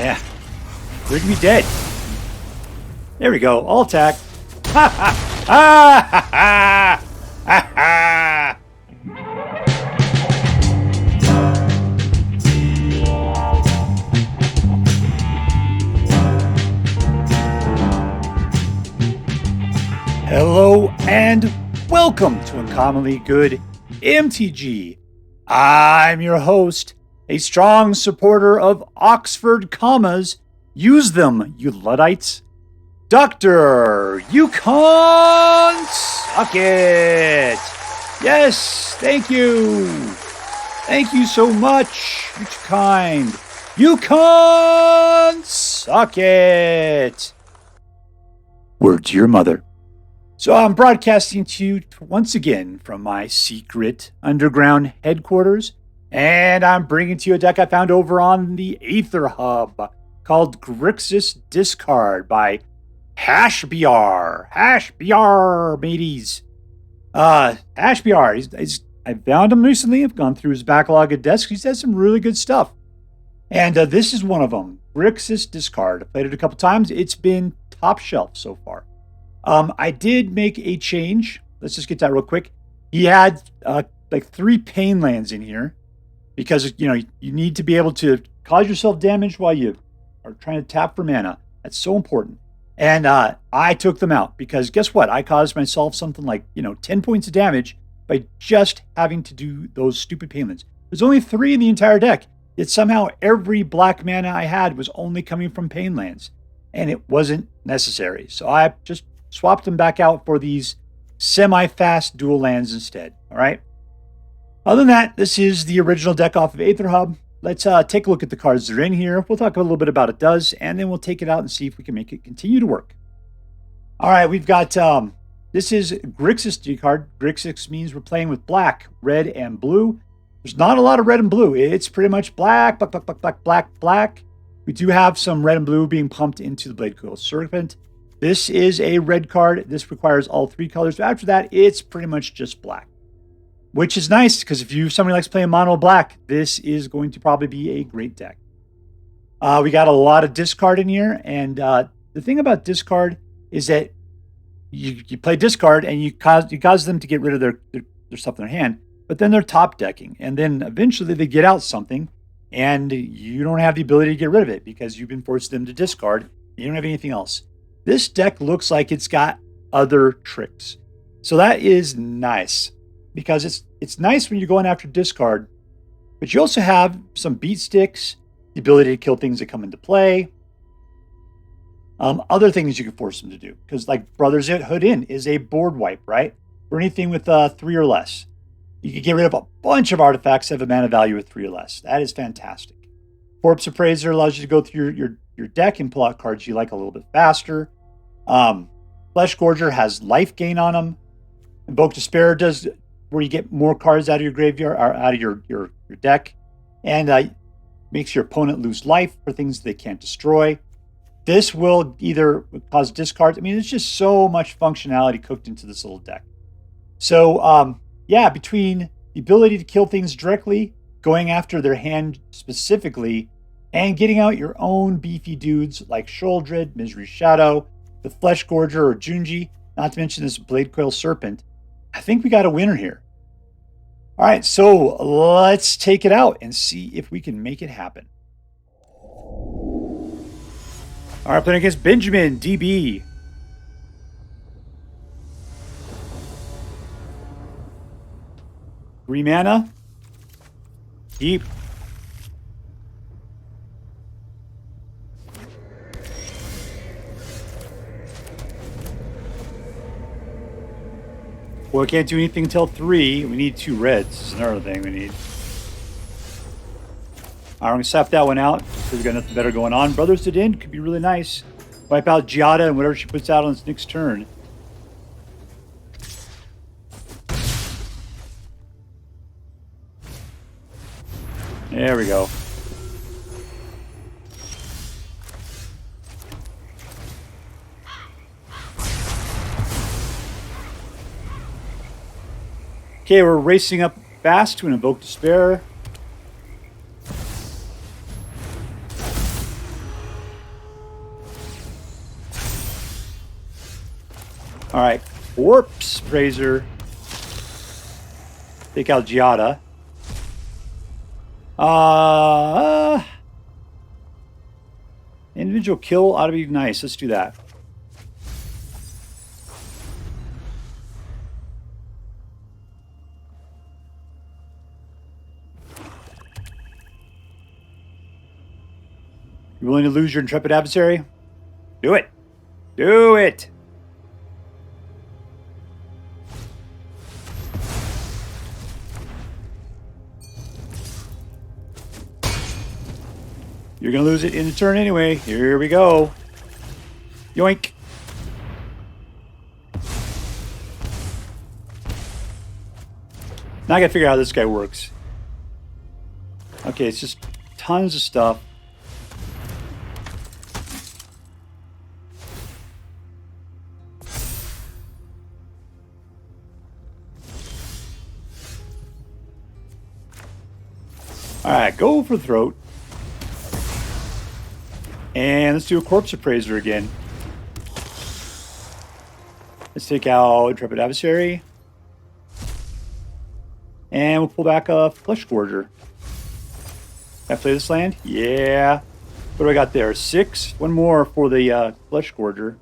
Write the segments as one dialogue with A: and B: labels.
A: Yeah. They're going to be dead. There we go. All attack. Ha ha! Ah ha ha! Ha ha! Hello and welcome to Uncommonly Good MTG. I'm your host, a strong supporter of Oxford commas. Use them, you Luddites. Dr. Yukon Suck It. Yes, thank you. Thank you so much. You're too kind. Yukon Suck It. Word to your mother. So I'm broadcasting to you once again from my secret underground headquarters, and I'm bringing to you a deck I found over on the Aether Hub called Grixis Discard by HashBR. HashBR, mateys. HashBR, I found him recently. I've gone through his backlog of decks. He's had some really good stuff. And this is one of them, Grixis Discard. I've played it a couple times. It's been top shelf so far. I did make a change. Let's just get that real quick. He had like 3 pain lands in here because, you know, you need to be able to cause yourself damage while you are trying to tap for mana. That's so important. And I took them out because guess what? I caused myself something like, 10 points of damage by just having to do those stupid pain lands. There's only 3 in the entire deck, yet somehow every black mana I had was only coming from pain lands. And it wasn't necessary. So I just swapped them back out for these semi-fast dual lands instead. All right. Other than that, this is the original deck off of Aether Hub. Let's take a look at the cards that are in here. We'll talk a little bit about it does, and then we'll take it out and see if we can make it continue to work. All right, we've got, this is Grixis card. Grixis means we're playing with black, red, and blue. There's not a lot of red and blue. It's pretty much black, black, black, black, black, black, black. We do have some red and blue being pumped into the Bladecoil Serpent. This is a red card. This requires all 3 colors. But after that, it's pretty much just black, which is nice because if somebody likes playing mono black, this is going to probably be a great deck. We got a lot of discard in here. And the thing about discard is that you play discard and you cause them to get rid of their stuff in their hand, but then they're top decking. And then eventually they get out something and you don't have the ability to get rid of it because you've been forced them to discard. You don't have anything else. This deck looks like it's got other tricks. So that is nice because it's nice when you're going after discard, but you also have some beat sticks, the ability to kill things that come into play. Other things you can force them to do because like Brotherhood In is a board wipe, right? For anything with 3 or less. You can get rid of a bunch of artifacts that have a mana value of 3 or less. That is fantastic. Corpse Appraiser allows you to go through your deck and pull out cards you like a little bit faster. Fleshgorger has life gain on them. Invoke Despair does where you get more cards out of your graveyard or out of your deck, and makes your opponent lose life for things they can't destroy. This will either cause discards. I mean, there's just so much functionality cooked into this little deck. So yeah, between the ability to kill things directly, going after their hand specifically, and getting out your own beefy dudes like Sheoldred, Misery Shadow, the Fleshgorger or Junji, not to mention this Bladecoil Serpent, I think we got a winner here. All right, so let's take it out and see if we can make it happen. All right, playing against BenjaminDB. 3 mana. Deep. Well, we can't do anything until 3. We need 2 reds. This is another thing we need. All right, I'm going to sap that one out because we've got nothing better going on. Brotherhood In could be really nice. Wipe out Giada and whatever she puts out on its next turn. There we go. Okay, we're racing up fast to an Invoke Despair. All right, Corpse Appraiser. Take out Giada. Individual kill ought to be nice. Let's do that. You willing to lose your intrepid adversary? Do it. Do it. You're going to lose it in a turn anyway. Here we go. Yoink. Now I got to figure out how this guy works. Okay, it's just tons of stuff. Alright, go for the throat. And let's do a Corpse Appraiser again. Let's take out Intrepid Adversary. And we'll pull back a Fleshgorger. Can I play this land? Yeah. What do I got there? 6. One more for the Fleshgorger.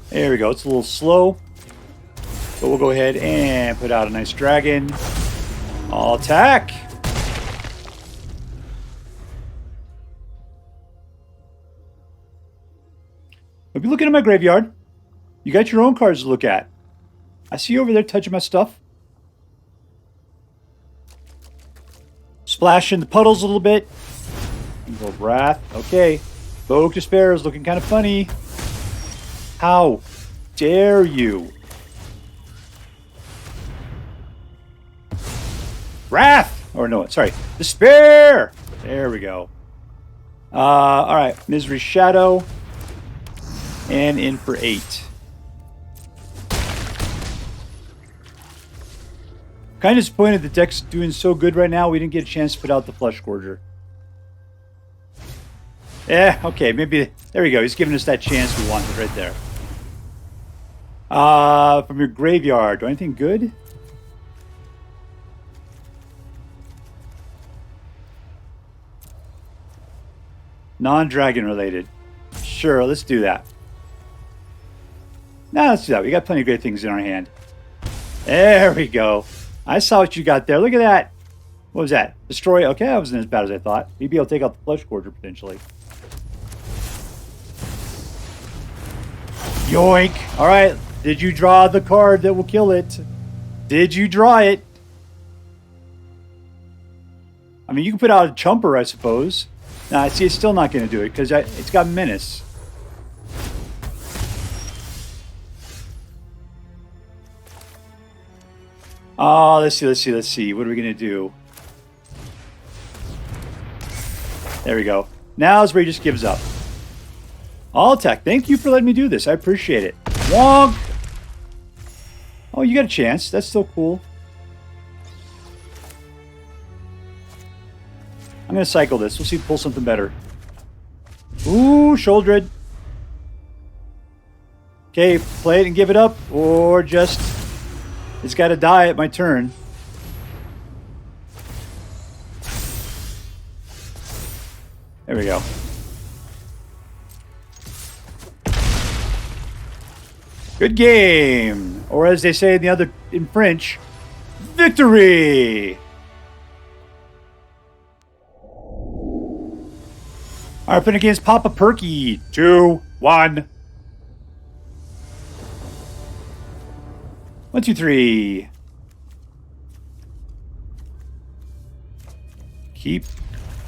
A: There we go. It's a little slow. But we'll go ahead and put out a nice dragon. I'll attack. I'll be looking at my graveyard. You got your own cards to look at. I see you over there touching my stuff. Splashing the puddles a little bit. Invoke Wrath. Okay. Invoke Despair is looking kind of funny. How dare you? Wrath! Or no, sorry. Despair! There we go. Alright. Misery Shadow. And in for 8. Kind of disappointed the deck's doing so good right now. We didn't get a chance to put out the Fleshgorger. Yeah, okay, maybe. There we go. He's giving us that chance we wanted right there. From your graveyard. Do anything good? Non-dragon related. Sure, let's do that. Now let's do that. We got plenty of great things in our hand. There we go. I saw what you got there. Look at that. What was that? Destroy. Okay, that wasn't as bad as I thought. Maybe I'll take out the Fleshgorger potentially. Yoink. All right. Did you draw the card that will kill it? Did you draw it? I mean, you can put out a Chumper, I suppose. Nah, see, it's still not going to do it because it's got Menace. Oh, let's see. What are we going to do? There we go. Now is where he just gives up. I'll attack. Thank you for letting me do this. I appreciate it. Wonk! Oh, you got a chance. That's still cool. I'm going to cycle this. We'll see if we pull something better. Ooh, Sheoldred. Okay, play it and give it up. Or just... It's got to die at my turn. There we go. Good game. Or as they say in French, victory. Alright, playing against Papa Perky. 2-1. 1, 2, 3. Keep.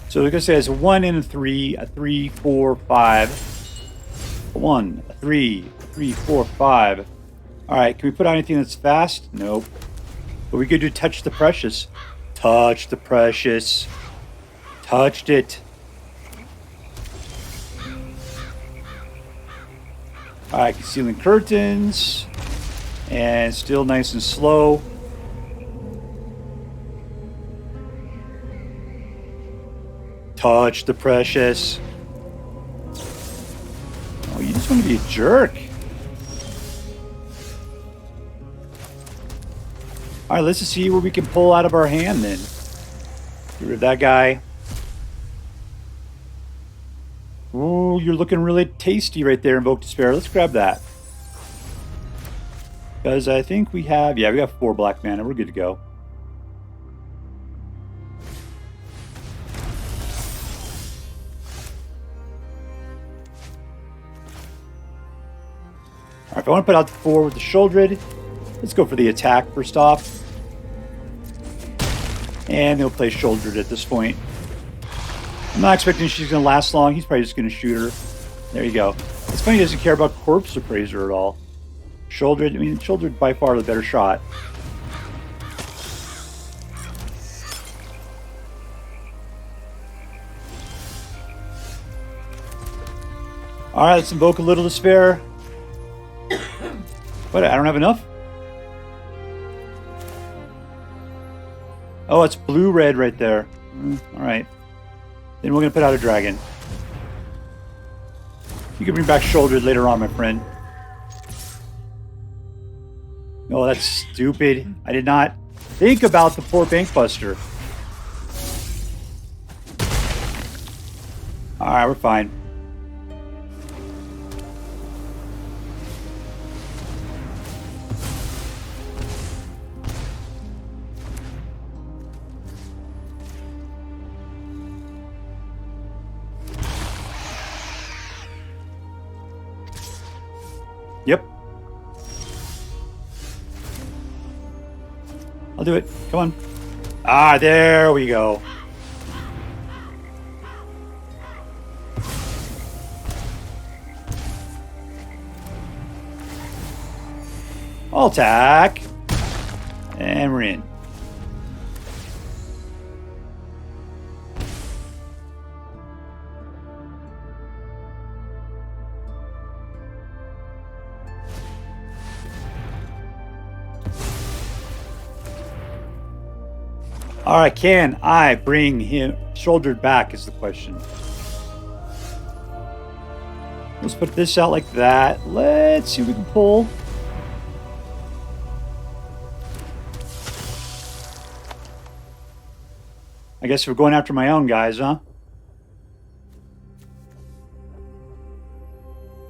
A: So like I said, it's a 1 and a 3, a 3, 4, 5. A 1, a 3, 3, 4, 5. Alright, can we put out anything that's fast? Nope. But we could do Touch the Precious. Touch the Precious. Touched it. Alright, Concealing Curtains. And still nice and slow. Touch the Precious. going to be a jerk. All right, let's just see what we can pull out of our hand then. Get rid of that guy. Ooh, you're looking really tasty right there, Invoke Despair. Let's grab that. Because I think we have... Yeah, we got 4 black mana. We're good to go. All right, if I want to put out the 4 with the Sheoldred, let's go for the attack first off. And he'll play Sheoldred at this point. I'm not expecting she's going to last long. He's probably just going to shoot her. There you go. It's funny he doesn't care about Corpse Appraiser at all. Sheoldred, I mean, Sheoldred by far the better shot. Alright, let's invoke a little Despair. What? I don't have enough? Oh, it's blue-red right there. Alright. Then we're going to put out a dragon. You can bring back Sheoldred later on, my friend. Oh, that's stupid. I did not think about the poor Bankbuster. Alright, we're fine. Yep. I'll do it. Come on. Ah, there we go. I'll attack. And we're in. All right, can I bring him Sheoldred back is the question. Let's put this out like that. Let's see what we can pull. I guess we're going after my own guys, huh?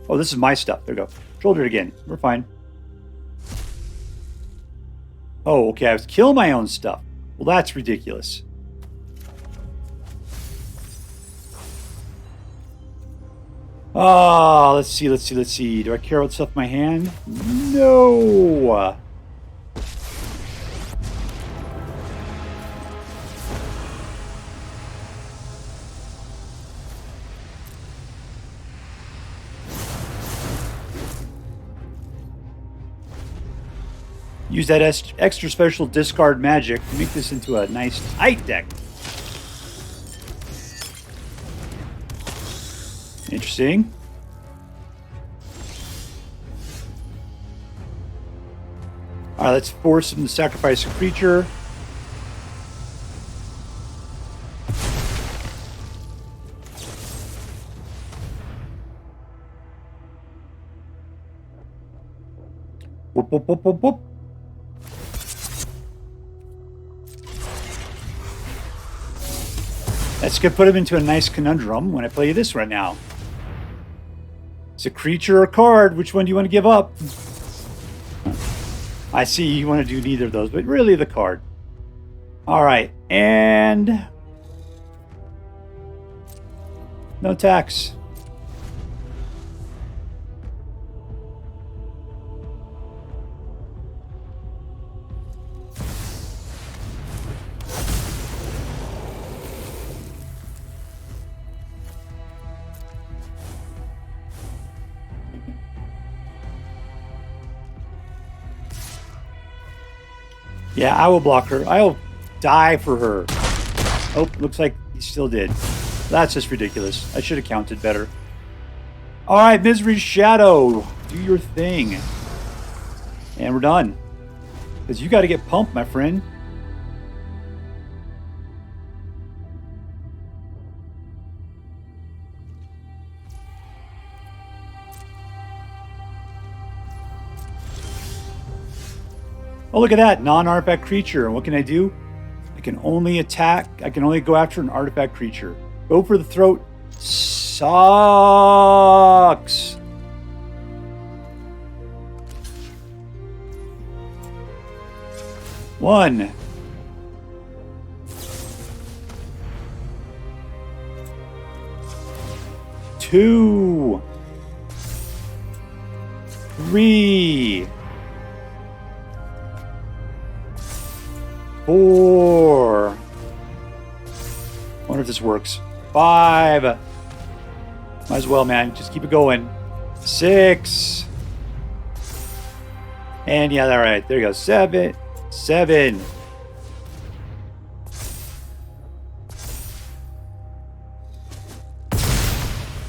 A: Oh, this is my stuff. There we go. Sheoldred again. We're fine. Oh, okay. I was killing my own stuff. Well, that's ridiculous. Oh, let's see. Do I care what stuff in my hand? No. Use that extra special discard magic to make this into a nice tight deck. Interesting. Alright, let's force him to sacrifice a creature. Whoop, whoop, whoop, whoop, whoop. That's going to put him into a nice conundrum when I play this right now. It's a creature or a card. Which one do you want to give up? I see you want to do neither of those, but really the card. All right, and no tax. Yeah, I will block her. I'll die for her. Oh, looks like he still did. That's just ridiculous. I should have counted better. All right, Misery Shadow. Do your thing. And we're done. Because you got to get pumped, my friend. Oh, look at that. Non-artifact creature. And what can I do? I can only attack. I can only go after an artifact creature. Go for the throat. Sucks. One. Two. Three. Four. Wonder if this works. Five. Might as well, man. Just keep it going. Six. And yeah, all right. There you go. Seven.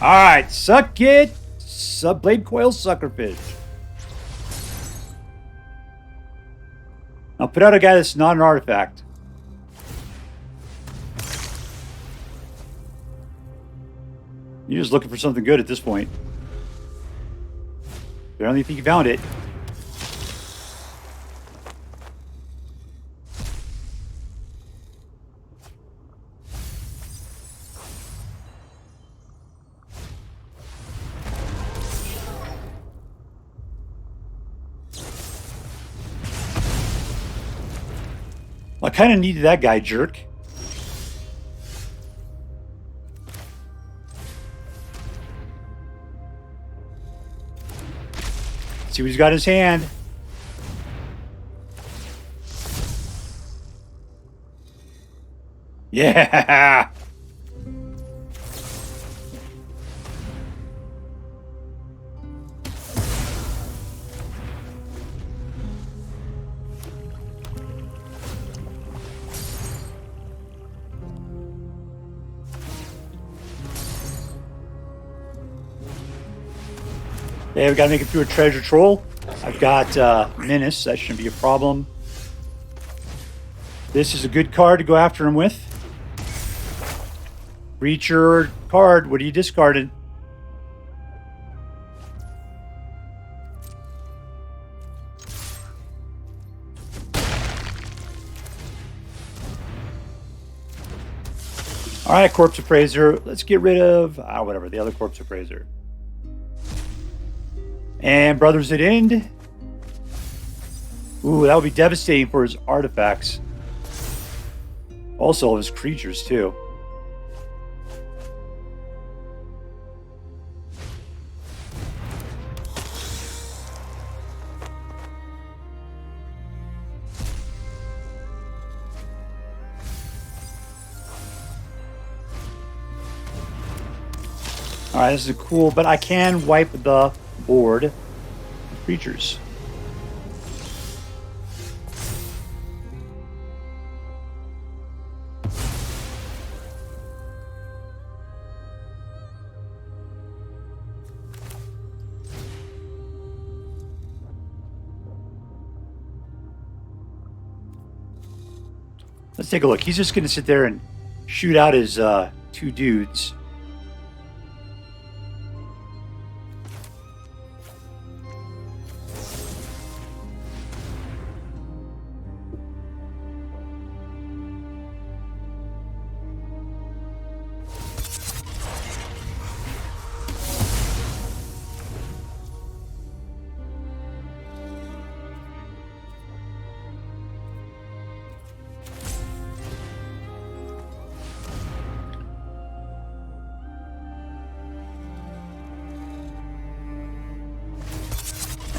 A: All right. Suck it. Bladecoil Suckerfish. I'll put out a guy that's not an artifact. You're just looking for something good at this point. I don't think you found it. I kind of needed that guy, jerk. See what he's got in his hand. Yeah! Okay, we gotta make it through a treasure troll. I've got Menace, that shouldn't be a problem. This is a good card to go after him with. Creature card, what are you discarding? Alright, Corpse Appraiser. Let's get rid of, whatever, the other Corpse Appraiser. And Brothers at End. Ooh, that would be devastating for his artifacts. Also his creatures, too. Alright, this is cool, but I can wipe the board of creatures. Let's take a look. He's just going to sit there and shoot out his two dudes.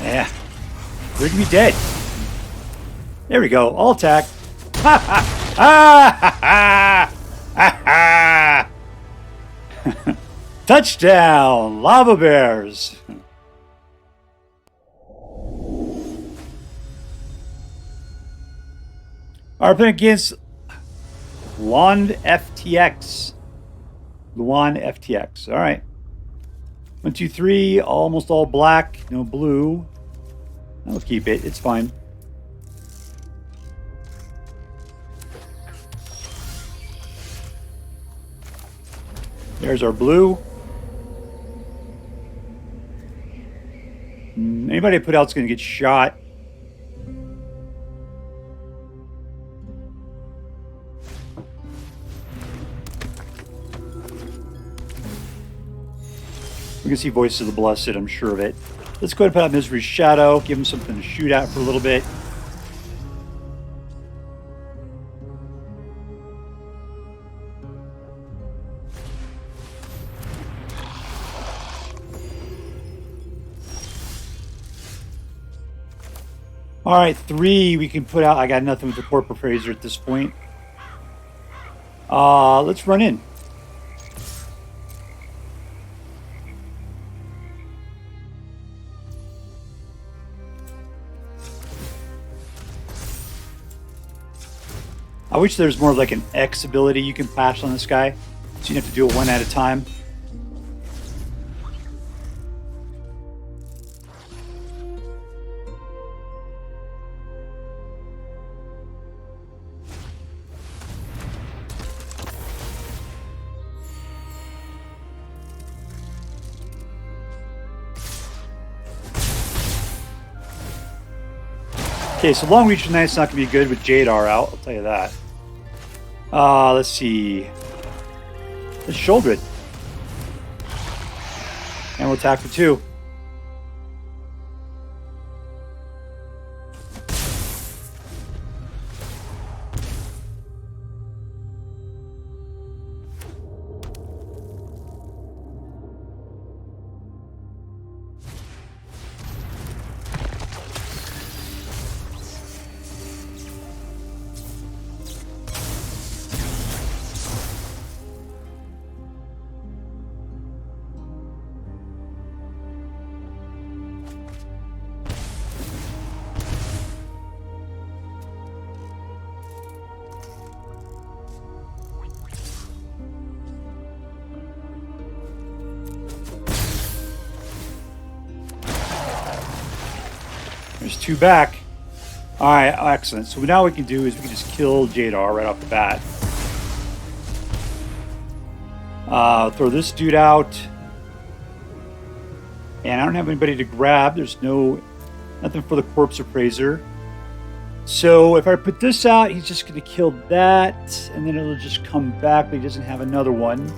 A: Yeah. They're gonna be dead. There we go. All attack. Ha ha! Ah ha ha! Ha ha! Touchdown! Lava Bears! Our playing against luanftx. luanftx. All right. 1, 2, 3. Almost all black. No blue. I'll keep it. It's fine. There's our blue. Anybody I put out's going to get shot. We can see Voice of the Blessed, I'm sure of it. Let's go ahead and put out Misery's Shadow, give him something to shoot at for a little bit. All right, 3 we can put out. I got nothing with the Corpse Appraiser at this point. Let's run in. I wish there was more of like an X ability you can pass on this guy, so you have to do it one at a time. Okay, so Long Reach Knight's not going to be good with Jadar out, I'll tell you that. Let's see. It's Sheoldred. And we'll attack for 2. There's 2 back. Alright, excellent. So now what we can do is we can just kill Jadar right off the bat. Throw this dude out. And I don't have anybody to grab. There's nothing for the Corpse Appraiser. So if I put this out, he's just going to kill that. And then it'll just come back, but he doesn't have another one.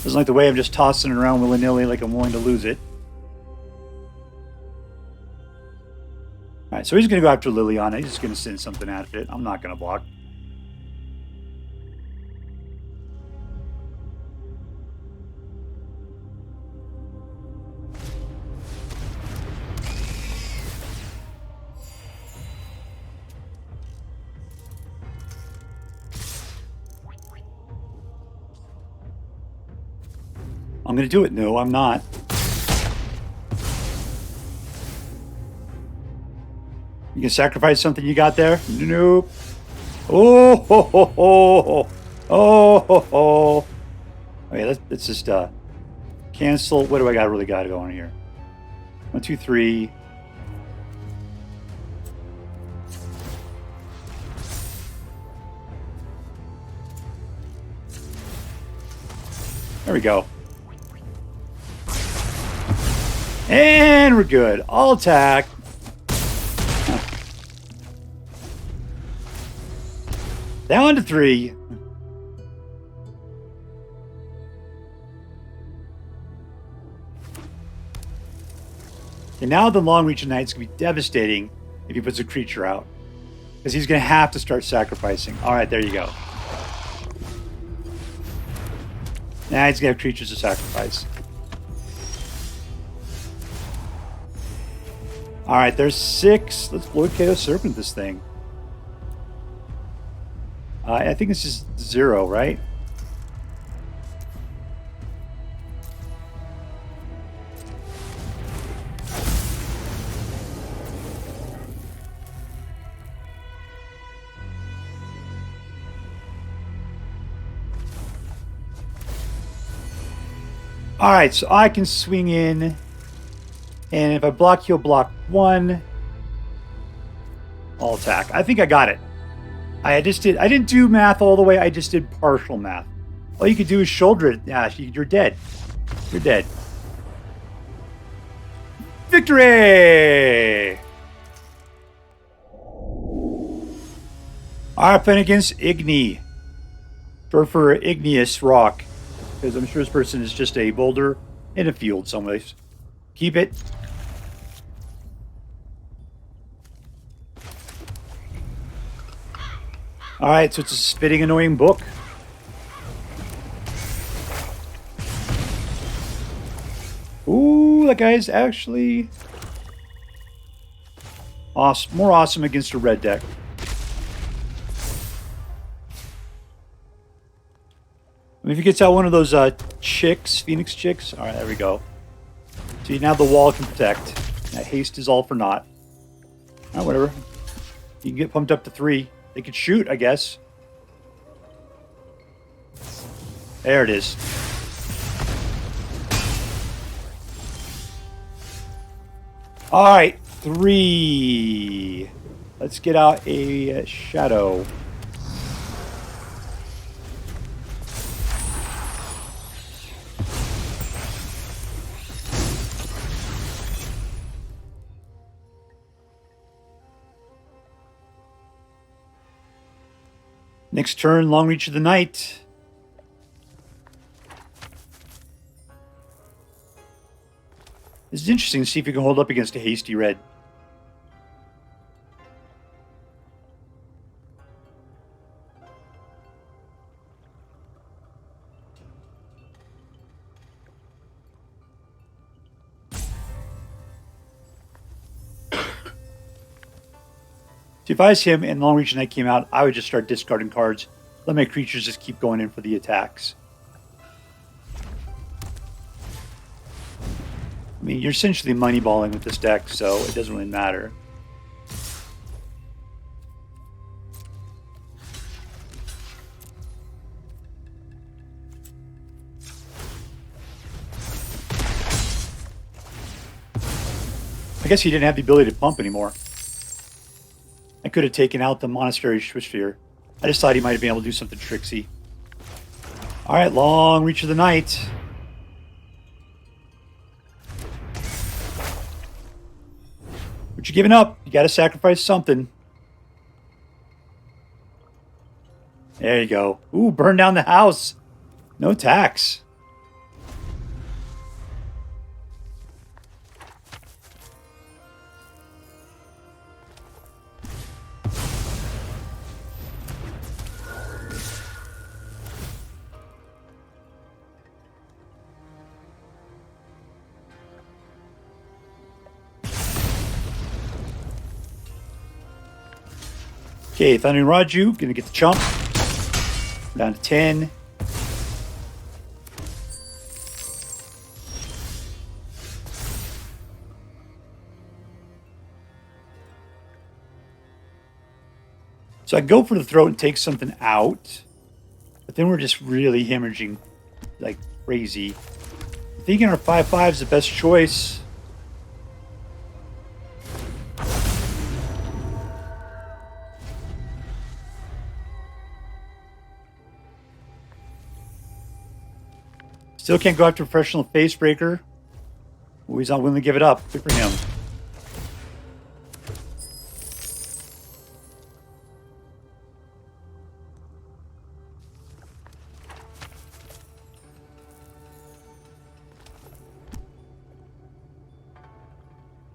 A: Doesn't like the way I'm just tossing it around willy-nilly like I'm willing to lose it. Alright, so he's going to go after Liliana. He's just going to send something at it. I'm not going to block. I'm going to do it. No, I'm not. You can sacrifice something you got there? Nope. Oh, ho, ho, ho. Oh, ho, ho. Okay, let's just cancel. What do I really got to go on here? 1, 2, 3. There we go. And we're good. I'll attack. Down to 3. And now the Long Reach Knight's going to be devastating if he puts a creature out. Because he's going to have to start sacrificing. Alright, there you go. Now he's going to have creatures to sacrifice. Alright, there's 6. Let's Bladecoil Serpent this thing. I think it's just 0, right? Alright, so I can swing in. And if I block, he'll block 1. I'll attack. I think I got it. I didn't do math all the way. I just did partial math. All you could do is Sheoldred. Yeah, you're dead. You're dead. Victory! Alright, playing against Igni. Short for igneous rock. Because I'm sure this person is just a boulder in a field someplace. Keep it. Alright, so it's a spitting annoying book. Ooh, that guy's actually awesome. More awesome against a red deck. I mean, if he gets out one of those chicks, Phoenix chicks. Alright, there we go. See, now the wall can protect. That haste is all for naught. Alright, whatever. You can get pumped up to 3. They could shoot, I guess. There it is. Alright, 3. Let's get out a shadow. Next turn, Long Reach of the Night. This is interesting to see if you can hold up against a hasty red. So if I was him and Long Reach of the Night came out, I would just start discarding cards. Let my creatures just keep going in for the attacks. I mean, you're essentially moneyballing with this deck, so it doesn't really matter. I guess he didn't have the ability to pump anymore. I could have taken out the Monastery Switchsphere. I just thought he might have been able to do something tricksy. Alright, Long Reach of the Night. What you giving up? You gotta sacrifice something. There you go. Ooh, burn down the house. No tax. Okay, Thundering Raju, gonna get the chump. Down to 10. So I go for the throat and take something out. But then we're just really hemorrhaging like crazy. I'm thinking our 5/5 is the best choice. Still can't go after Professional Facebreaker. Well, he's not willing to give it up. Good for him.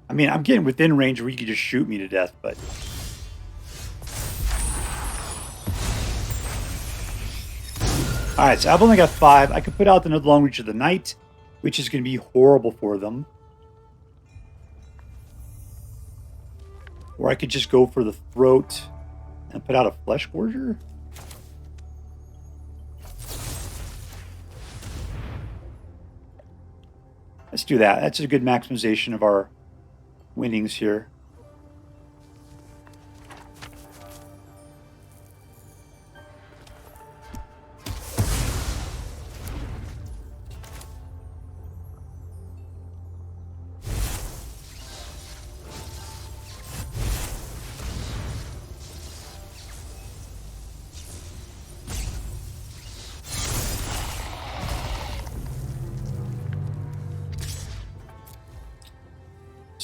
A: I mean, I'm getting within range where you could just shoot me to death, but... Alright, so I've only got 5. I could put out another Long Reach of the Night, which is going to be horrible for them. Or I could just go for the throat and put out a Fleshgorger. Let's do that. That's a good maximization of our winnings here.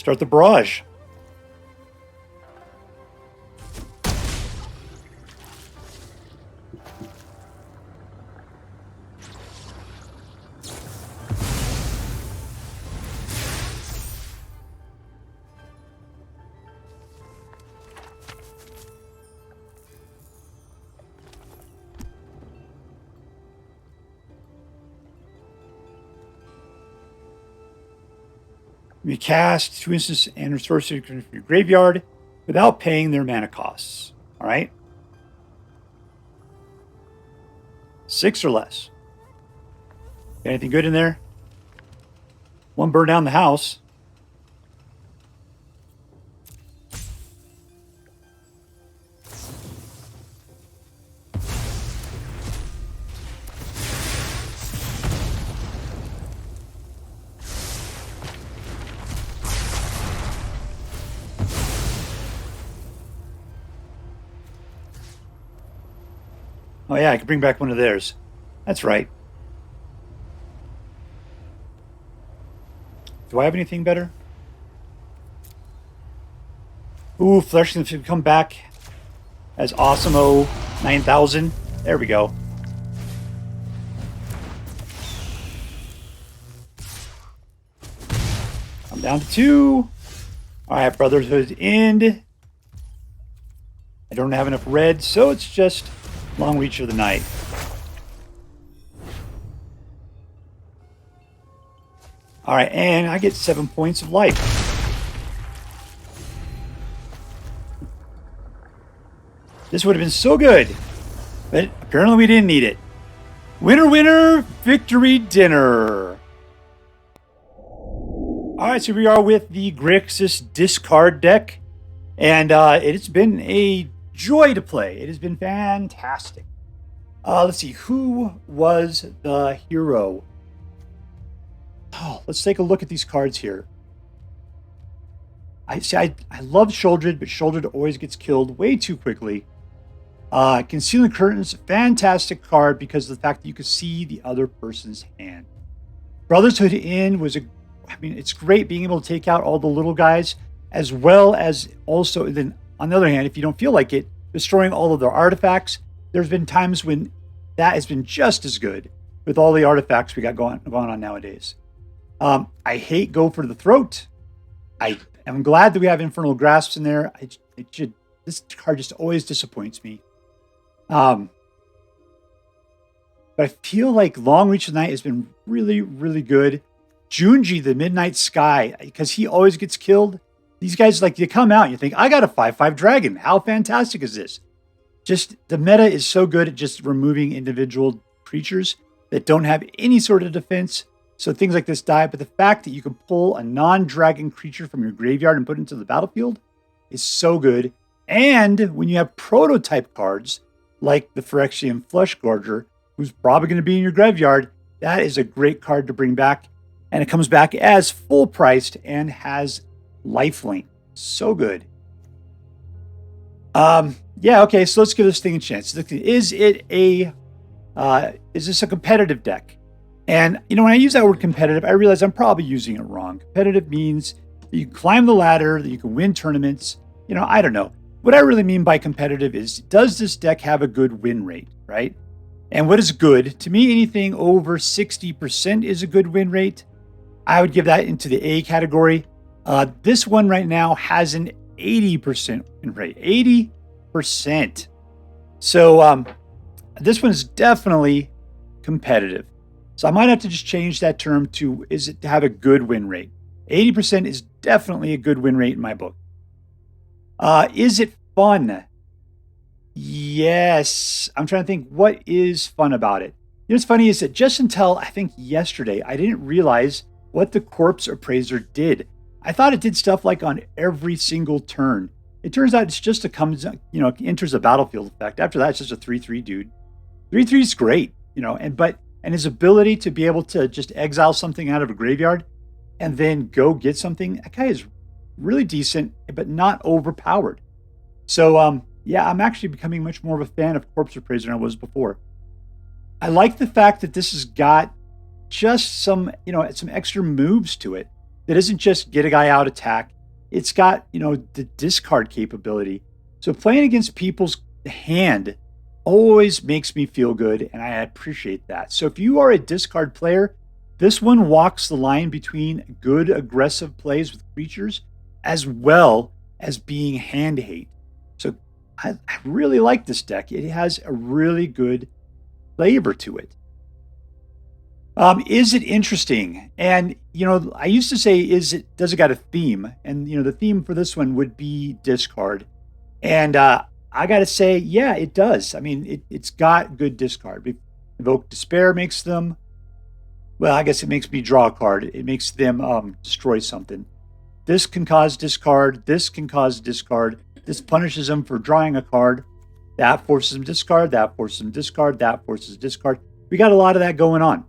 A: Start the barrage. You cast 2 instants and restore from your graveyard without paying their mana costs. All right? 6 or less. Anything good in there? 1 burn down the house. Oh yeah, I could bring back one of theirs. That's right. Do I have anything better? Ooh, Flesh can come back as Awesome 9000. There we go. I'm down to 2. All right, Brotherhood end. I don't have enough red, so it's just Long Reach of the Night. All right, and I get 7 points of life. This would have been so good, but apparently we didn't need it. Winner, winner, victory dinner. All right, so we are with the Grixis discard deck, and it's been a joy to play. It has been fantastic. Let's see, who was the hero? Oh, let's take a look at these cards here. I love Sheoldred, but Sheoldred always gets killed way too quickly. Concealing Curtains, fantastic card because of the fact that you can see the other person's hand. Brotherhood In was it's great being able to take out all the little guys, as well as also then on the other hand, if you don't feel like it, destroying all of their artifacts. There's been times when that has been just as good with all the artifacts we got going on nowadays. I hate Go for the Throat. I am glad that we have Infernal Grasps in there. This card just always disappoints me. But I feel like Long Reach of the Night has been really, really good. Junji, the Midnight Sky, because he always gets killed. These guys, like, you come out and you think, I got a 5/5 dragon. How fantastic is this? Just the meta is so good at just removing individual creatures that don't have any sort of defense. So things like this die. But the fact that you can pull a non-dragon creature from your graveyard and put it into the battlefield is so good. And when you have prototype cards like the Phyrexian Fleshgorger, who's probably going to be in your graveyard, that is a great card to bring back. And it comes back as full priced and has lifelink. So good. Yeah, okay, so let's give this thing a chance. Is this a competitive deck? And, when I use that word competitive, I realize I'm probably using it wrong. Competitive means that you can climb the ladder, that you can win tournaments. I don't know. What I really mean by competitive is, does this deck have a good win rate, right? And what is good? To me, anything over 60% is a good win rate. I would give that into the A category. This one right now has an 80% win rate. 80%. So this one is definitely competitive. So I might have to just change that term to, is it to have a good win rate? 80% is definitely a good win rate in my book. Is it fun? Yes. I'm trying to think, what is fun about it? What's funny is that just until I think yesterday, I didn't realize what the Corpse Appraiser did. I thought it did stuff like on every single turn. It turns out it's just enters a battlefield effect. After that, it's just a 3/3 dude. 3/3 is great, and his ability to be able to just exile something out of a graveyard and then go get something, that guy is really decent, but not overpowered. So, yeah, I'm actually becoming much more of a fan of Corpse Appraiser than I was before. I like the fact that this has got just some extra moves to it. That isn't just get a guy out, attack. It's got, the discard capability. So playing against people's hand always makes me feel good, and I appreciate that. So if you are a discard player, this one walks the line between good aggressive plays with creatures as well as being hand hate. So I really like this deck. It has a really good flavor to it. Is it interesting? And, I used to say, does it got a theme? And, the theme for this one would be discard. And I got to say, yeah, it does. I mean, it's got good discard. Invoke Despair makes them, well, I guess it makes me draw a card. It makes them destroy something. This can cause discard. This can cause discard. This punishes them for drawing a card. That forces them discard. That forces them discard. That forces discard. We got a lot of that going on.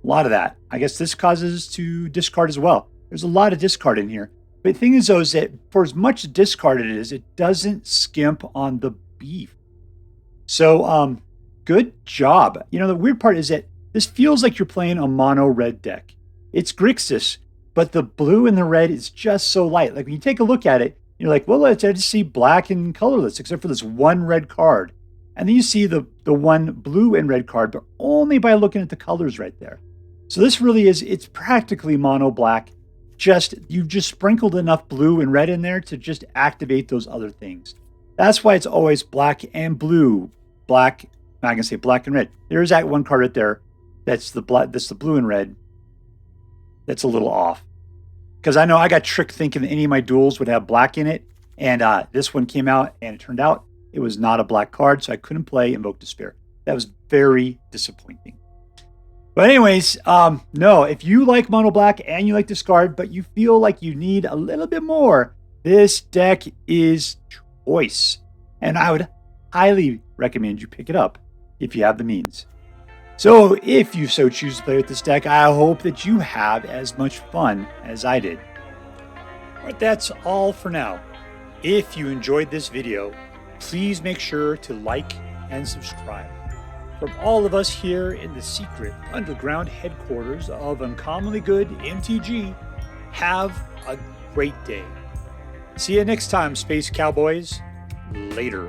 A: A lot of that. I guess this causes to discard as well. There's a lot of discard in here. But the thing is, though, is that for as much discard it is, it doesn't skimp on the beef. So, good job. The weird part is that this feels like you're playing a mono red deck. It's Grixis, but the blue and the red is just so light. Like when you take a look at it, you're like, well, I just see black and colorless, except for this one red card. And then you see the one blue and red card, but only by looking at the colors right there. So this really is, it's practically mono black. You've just sprinkled enough blue and red in there to just activate those other things. That's why it's always black and blue. I'm going to say black and red. There's that one card right there. That's the blue and red. That's a little off. Because I know I got tricked thinking that any of my duels would have black in it. And this one came out and it turned out it was not a black card. So I couldn't play Invoke Despair. That was very disappointing. But anyways, no, if you like mono black and you like discard, but you feel like you need a little bit more, this deck is choice. And I would highly recommend you pick it up if you have the means. So if you so choose to play with this deck, I hope that you have as much fun as I did. But that's all for now. If you enjoyed this video, please make sure to like and subscribe. From all of us here in the secret underground headquarters of Uncommonly Good MTG, have a great day. See you next time, Space Cowboys. Later.